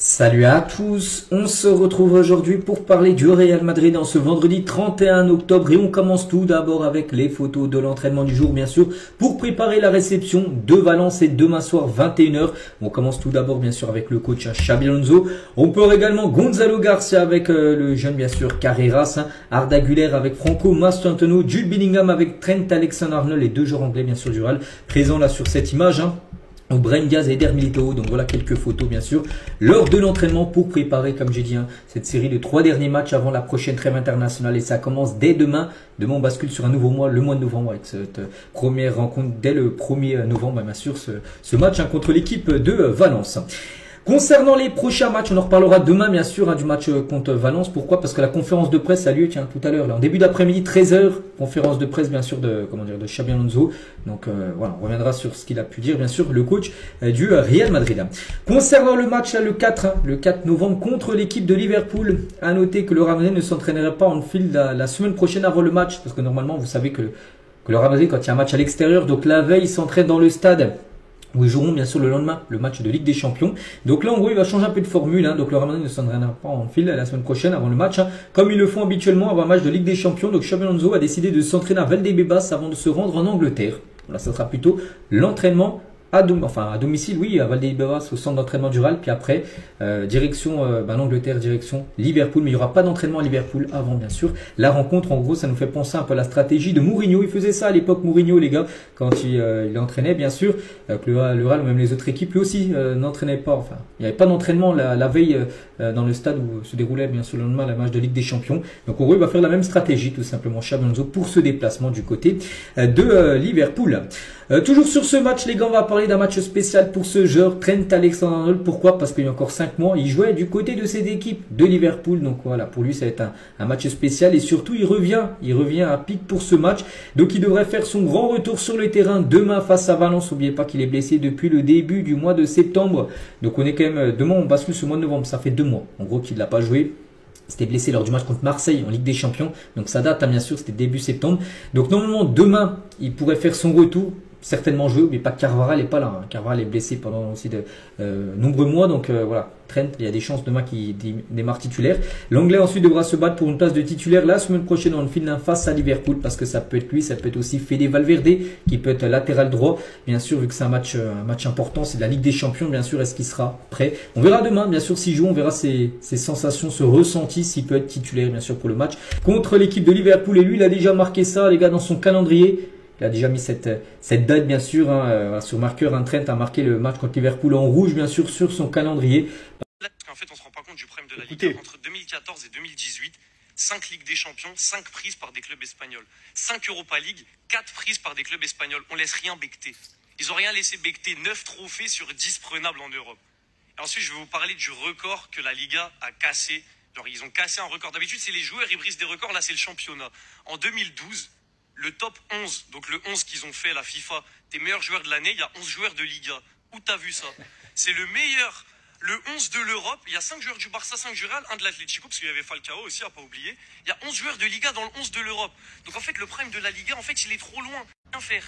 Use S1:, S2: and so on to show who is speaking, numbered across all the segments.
S1: Salut à tous, on se retrouve aujourd'hui pour parler du Real Madrid en ce vendredi 31 octobre et on commence tout d'abord avec les photos de l'entraînement du jour bien sûr pour préparer la réception de Valence et demain soir 21h. On commence tout d'abord bien sûr avec le coach Xabi Alonso. On peut également Gonzalo Garcia avec le jeune bien sûr Carreras, Arda Güler avec Franco Mastantuono, Jude Bellingham avec Trent Alexander-Arnold, les deux joueurs anglais bien sûr du Real présents là sur cette image. Brahim Diaz et Eder Militao, donc voilà quelques photos bien sûr lors de l'entraînement pour préparer comme j'ai dit cette série de 3 derniers matchs avant la prochaine trêve internationale et ça commence dès demain. Demain on bascule sur un nouveau mois, le mois de novembre avec cette première rencontre dès le 1er novembre bien sûr ce match contre l'équipe de Valence. Concernant les prochains matchs, on en reparlera demain bien sûr du match contre Valence. Pourquoi? Parce que la conférence de presse a lieu tout à l'heure, en début d'après-midi 13h, conférence de presse bien sûr de Xabi Alonso. Donc voilà, on reviendra sur ce qu'il a pu dire bien sûr le coach du Real Madrid. Concernant le match le 4 novembre contre l'équipe de Liverpool, à noter que le Real Madrid ne s'entraînerait pas en file la semaine prochaine avant le match parce que normalement vous savez que le Real Madrid quand il y a un match à l'extérieur, donc la veille il s'entraîne dans le stade où ils joueront bien sûr le lendemain le match de Ligue des Champions. Donc là en gros il va changer un peu de formule. Donc le Real Madrid ne s'entraînera pas en file la semaine prochaine avant le match. Comme ils le font habituellement avant un match de Ligue des Champions. Donc Xabi Alonso a décidé de s'entraîner à Valdebebas avant de se rendre en Angleterre. Voilà, ça sera plutôt l'entraînement à domicile, oui, à Valdebebas au centre d'entraînement du Real, puis après direction l'Angleterre, direction Liverpool, mais il n'y aura pas d'entraînement à Liverpool avant bien sûr la rencontre. En gros ça nous fait penser un peu à la stratégie de Mourinho, il faisait ça à l'époque Mourinho les gars, quand il entraînait bien sûr, que le Real ou même les autres équipes lui aussi n'entraînaient pas, enfin il n'y avait pas d'entraînement la veille dans le stade où se déroulait bien sûr le lendemain la match de Ligue des Champions. Donc en gros il va faire la même stratégie tout simplement Xabi Alonso pour ce déplacement du côté de Liverpool. Toujours sur ce match les gars, on va parler d'un match spécial pour ce joueur Trent Alexander-Arnold. Pourquoi? Parce qu'il y a encore 5 mois, il jouait du côté de cette équipe de Liverpool. Donc voilà, pour lui ça va être un match spécial et surtout il revient à pic pour ce match. Donc il devrait faire son grand retour sur le terrain demain face à Valence. N'oubliez pas qu'il est blessé depuis le début du mois de septembre. Donc on est quand même, demain on bascule ce mois de novembre, ça fait 2 mois en gros qu'il ne l'a pas joué. C'était blessé lors du match contre Marseille en Ligue des Champions. Donc ça date bien sûr, c'était début septembre. Donc normalement demain il pourrait faire son retour. Certainement joué, mais pas Carvajal n'est pas là. Carvajal est blessé pendant aussi de nombreux mois. Donc voilà, Trent, il y a des chances demain qu'il démarre titulaire. L'Anglais ensuite devra se battre pour une place de titulaire la semaine prochaine dans le final face à Liverpool. Parce que ça peut être lui, ça peut être aussi Fede Valverde qui peut être latéral droit. Bien sûr, vu que c'est un match important, c'est de la Ligue des Champions. Bien sûr, est-ce qu'il sera prêt? On verra demain, bien sûr, s'il joue. On verra ses sensations, ce ressenti, s'il peut être titulaire, bien sûr, pour le match contre l'équipe de Liverpool. Et lui, il a déjà marqué ça, les gars, dans son calendrier. Il a déjà mis cette date bien sûr sur marqueur. Trent a marqué le match contre Liverpool en rouge bien sûr sur son calendrier.
S2: En fait on se rend pas compte du problème de la Ligue entre 2014 et 2018. 5 Ligues des Champions, 5 prises par des clubs espagnols. 5 Europa League, 4 prises par des clubs espagnols. On laisse rien becter. Ils ont rien laissé becter. 9 trophées sur 10 prenables en Europe. Et ensuite je vais vous parler du record que la Liga a cassé. Genre ils ont cassé un record. D'habitude c'est les joueurs, ils brisent des records. Là c'est le championnat. En 2012, le top 11, donc le 11 qu'ils ont fait à la FIFA, des meilleurs joueurs de l'année, il y a 11 joueurs de Liga. Où t'as vu ça? C'est le meilleur, le 11 de l'Europe. Il y a 5 joueurs du Barça, 5 joueurs, un de l'Atlético, parce qu'il y avait Falcao aussi, à pas oublier. Il y a 11 joueurs de Liga dans le 11 de l'Europe. Donc en fait, le problème de la Liga, en fait, il est trop loin. Rien faire.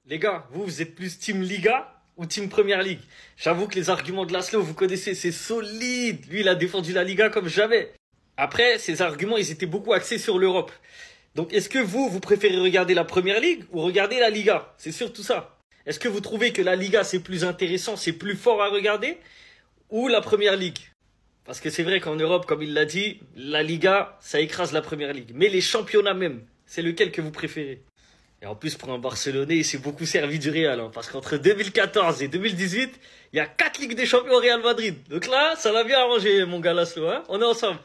S3: Les gars, vous êtes plus team Liga ou team Première Ligue? J'avoue que les arguments de Laszlo, vous connaissez, c'est solide. Lui, il a défendu la Liga comme jamais. Après, ses arguments, ils étaient beaucoup axés sur l'Europe. Donc, est-ce que vous préférez regarder la Première Ligue ou regarder la Liga? C'est surtout ça. Est-ce que vous trouvez que la Liga, c'est plus intéressant, c'est plus fort à regarder ou la Première Ligue? Parce que c'est vrai qu'en Europe, comme il l'a dit, la Liga, ça écrase la Première Ligue. Mais les championnats même, c'est lequel que vous préférez? Et en plus, pour un Barcelonais, il s'est beaucoup servi du Real. Parce qu'entre 2014 et 2018, il y a 4 Ligues des Champions au Real Madrid. Donc là, ça l'a bien arrangé, mon gars Laszlo. On est ensemble.